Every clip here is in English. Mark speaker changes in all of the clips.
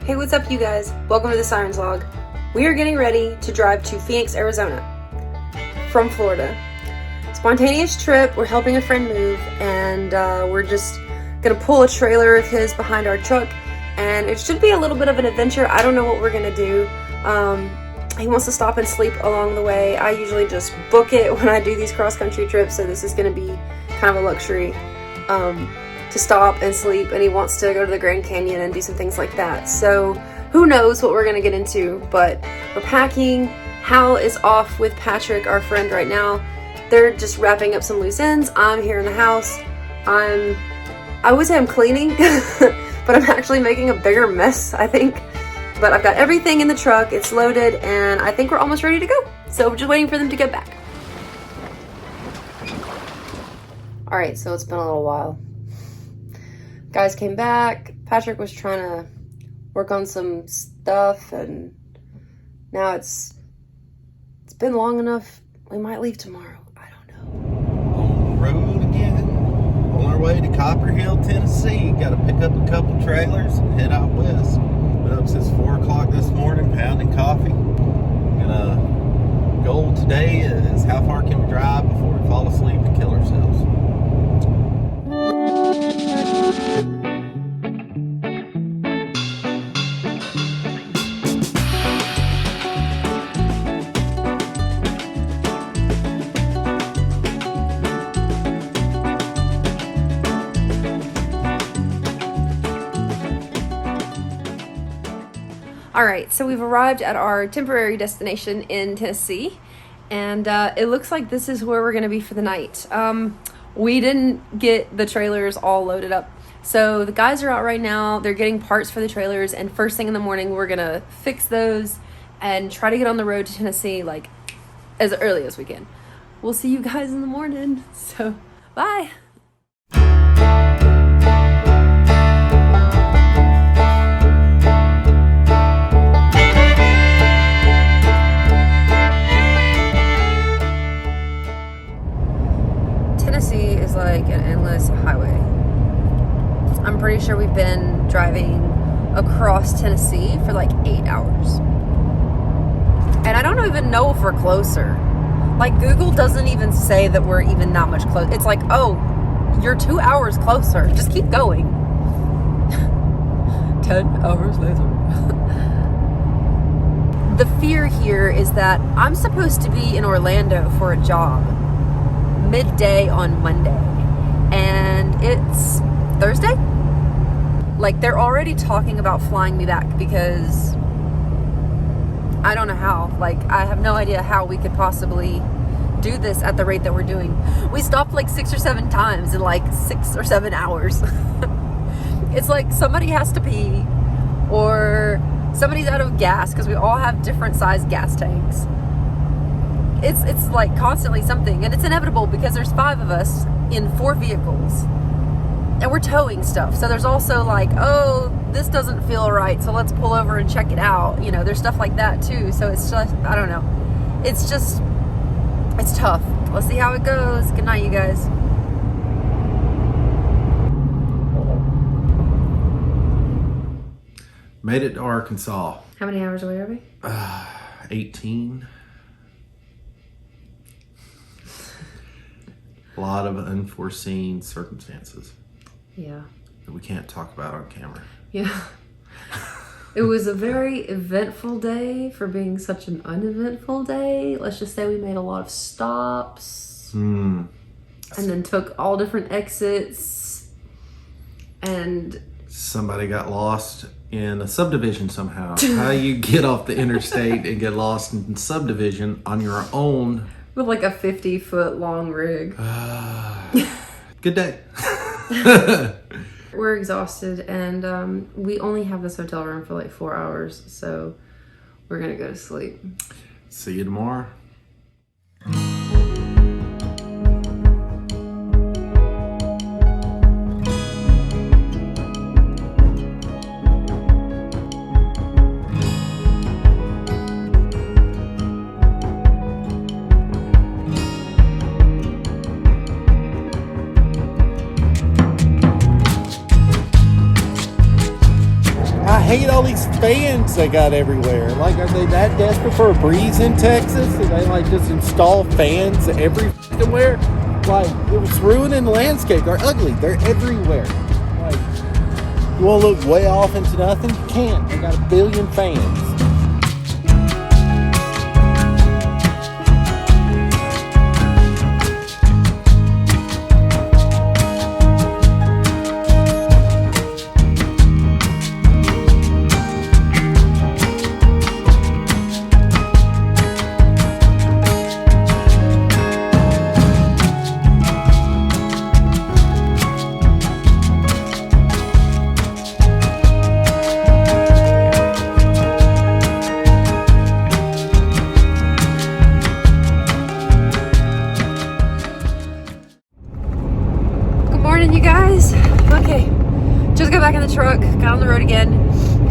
Speaker 1: Hey, what's up you guys? Welcome to the SIREN'S vlog. We are getting ready to drive to Phoenix, Arizona from Florida. Spontaneous trip, we're helping a friend move, and we're just gonna pull a trailer of his behind our truck, and it should be a little bit of an adventure. I don't know what we're gonna do. He wants to stop and sleep along the way. I usually just book it when I do these cross-country trips, so this is gonna be kind of a luxury to stop and sleep, and he wants to go to the Grand Canyon and do some things like that. So who knows what we're gonna get into, but we're packing. Hal is off with Patrick, our friend, right now. They're just wrapping up some loose ends. I'm here in the house. I would say I'm cleaning, but I'm actually making a bigger mess, I think. But I've got everything in the truck, it's loaded, and I think we're almost ready to go. So we're just waiting for them to get back. All right, so it's been a little while. Guys came back. Patrick was trying to work on some stuff, and now it's been long enough. We might leave tomorrow. I don't know.
Speaker 2: On the road again. On our way to Copperhill, Tennessee. Got to pick up a couple trailers and head out west. Been up since 4 o'clock this morning, pounding coffee. Goal today is how far can we drive before we fall asleep and kill ourselves.
Speaker 1: All right, so we've arrived at our temporary destination in Tennessee, and it looks like this is where we're gonna be for the night. We didn't get the trailers all loaded up, so the guys are out right now. They're getting parts for the trailers, and first thing in the morning, we're gonna fix those and try to get on the road to Tennessee like as early as we can. We'll see you guys in the morning, so bye. Tennessee is like an endless highway. I'm pretty sure we've been driving across Tennessee for like 8 hours. And I don't even know if we're closer. Like, Google doesn't even say that we're even that much closer. It's like, oh, you're 2 hours closer. Just keep going. 10 hours later. The fear here is that I'm supposed to be in Orlando for a job midday on Monday, and it's Thursday. Like, they're already talking about flying me back because I don't know how. Like, I have no idea how we could possibly do this at the rate that we're doing. We stopped like 6 or 7 times in like 6 or 7 hours. It's like somebody has to pee or somebody's out of gas because we all have different sized gas tanks. It's like constantly something, and it's inevitable because there's 5 of us in 4 vehicles and we're towing stuff. So there's also like, oh, this doesn't feel right, so let's pull over and check it out. You know, there's stuff like that too. So it's just, I don't know. It's tough. Let's see how it goes. Good night, you guys.
Speaker 2: Made it to Arkansas.
Speaker 1: How many hours away are we?
Speaker 2: 18. A lot of unforeseen circumstances.
Speaker 1: Yeah.
Speaker 2: That we can't talk about on camera.
Speaker 1: Yeah. It was a very eventful day for being such an uneventful day. Let's just say we made a lot of stops. And then took all different exits. And
Speaker 2: somebody got lost in a subdivision somehow. How do you get off the interstate and get lost in subdivision on your own?
Speaker 1: With like a 50-foot long rig.
Speaker 2: Good day.
Speaker 1: We're exhausted, and we only have this hotel room for like 4 hours, so we're gonna go to sleep.
Speaker 2: See you tomorrow. hate all these fans they got everywhere. Like, are they that desperate for a breeze in Texas? Do they, like, just install fans everywhere? Like, it was ruining the landscape. They're ugly. They're everywhere. Like, you want to look way off into nothing? You can't. They got a billion fans.
Speaker 1: Back in the truck, got on the road again.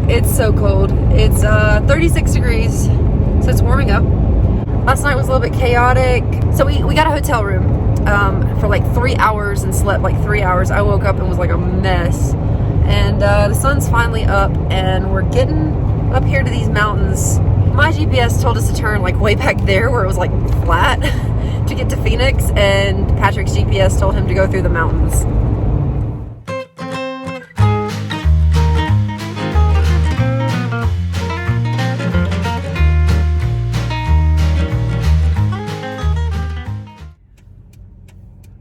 Speaker 1: It's so cold. It's 36 degrees, so it's warming up. Last night was a little bit chaotic. So we got a hotel room for like 3 hours and slept like 3 hours. I woke up and was like a mess. And the sun's finally up and we're getting up here to these mountains. My GPS told us to turn like way back there where it was like flat to get to Phoenix, and Patrick's GPS told him to go through the mountains.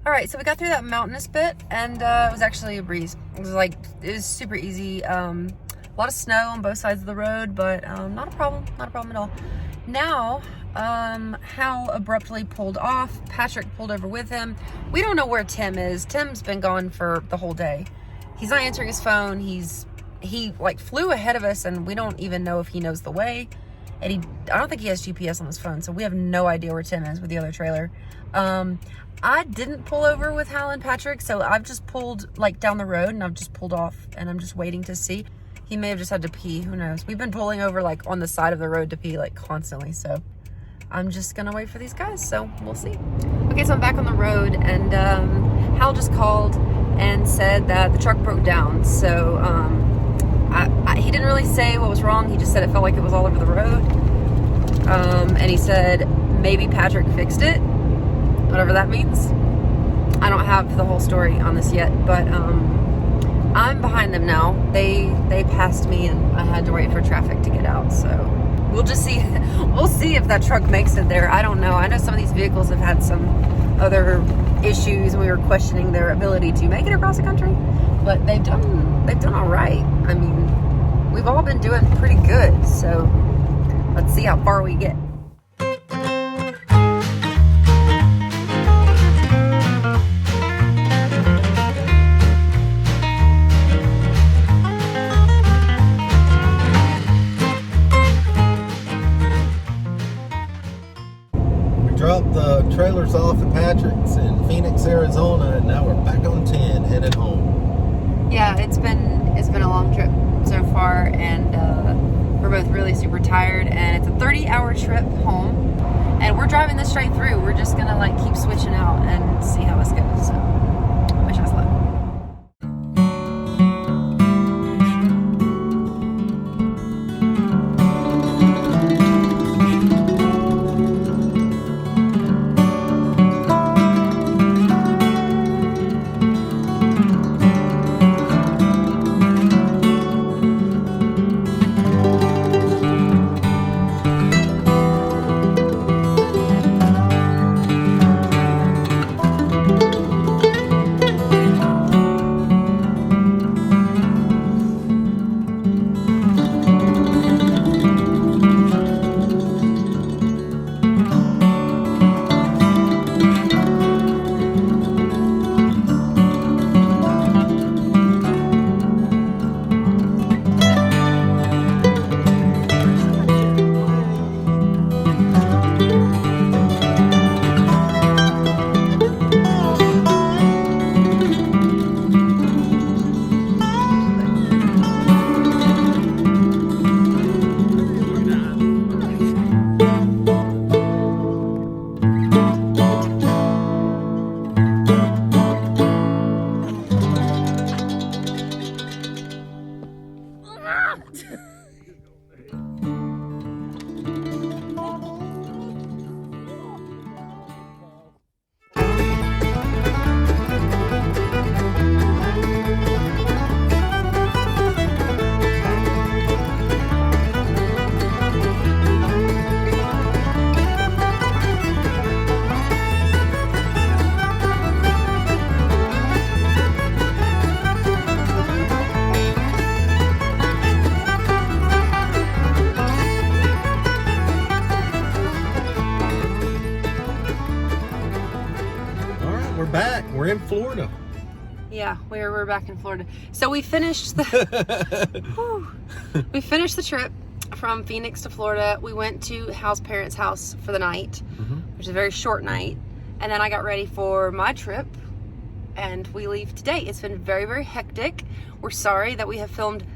Speaker 1: Alright, so we got through that mountainous bit, and it was actually a breeze. It was super easy. A lot of snow on both sides of the road, but not a problem at all. Now, Hal abruptly pulled off. Patrick pulled over with him. We don't know where Tim is. Tim's been gone for the whole day. He's not answering his phone. He like flew ahead of us, and we don't even know if he knows the way. And I don't think he has GPS on his phone, so we have no idea where Tim is with the other trailer. I didn't pull over with Hal and Patrick, so I've just pulled like down the road, and I've just pulled off, and I'm just waiting to see. He may have just had to pee, who knows? We've been pulling over like on the side of the road to pee like constantly, so I'm just gonna wait for these guys, so we'll see. Okay, so I'm back on the road, and Hal just called and said that the truck broke down. So he didn't really say what was wrong. He just said it felt like it was all over the road. And he said maybe Patrick fixed it, whatever that means. I don't have the whole story on this yet, but I'm behind them now. They passed me, and I had to wait for traffic to get out, so we'll just see. We'll see if that truck makes it there. I don't know. I know some of these vehicles have had some other issues, and we were questioning their ability to make it across the country, but they've done all right. I mean, we've all been doing pretty good, so let's see how far we get.
Speaker 2: Dropped the trailers off at Patrick's in Phoenix, Arizona, and now we're back on 10 headed home.
Speaker 1: Yeah, it's been a long trip so far, and we're both really super tired, and it's a 30-hour trip home, and we're driving this straight through. We're just gonna like keep switching out and see how this goes. So wish us luck.
Speaker 2: Back. We're in Florida.
Speaker 1: Yeah, we're back in Florida. So we finished the we finished the trip from Phoenix to Florida. We went to Hal's parents' house for the night, which is a very short night, and then I got ready for my trip, and we leave today. It's been very, very hectic. We're sorry that we have filmed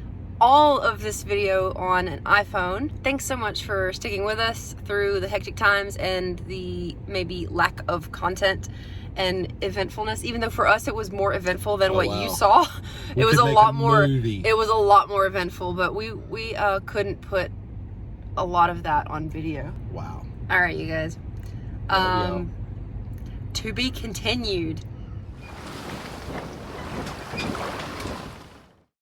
Speaker 1: all of this video on an iPhone. Thanks so much for sticking with us through the hectic times and the maybe lack of content and eventfulness, even though for us it was more eventful than what you saw. It was a lot more eventful, but we couldn't put a lot of that on video.
Speaker 2: Wow.
Speaker 1: All right, you guys. To be continued.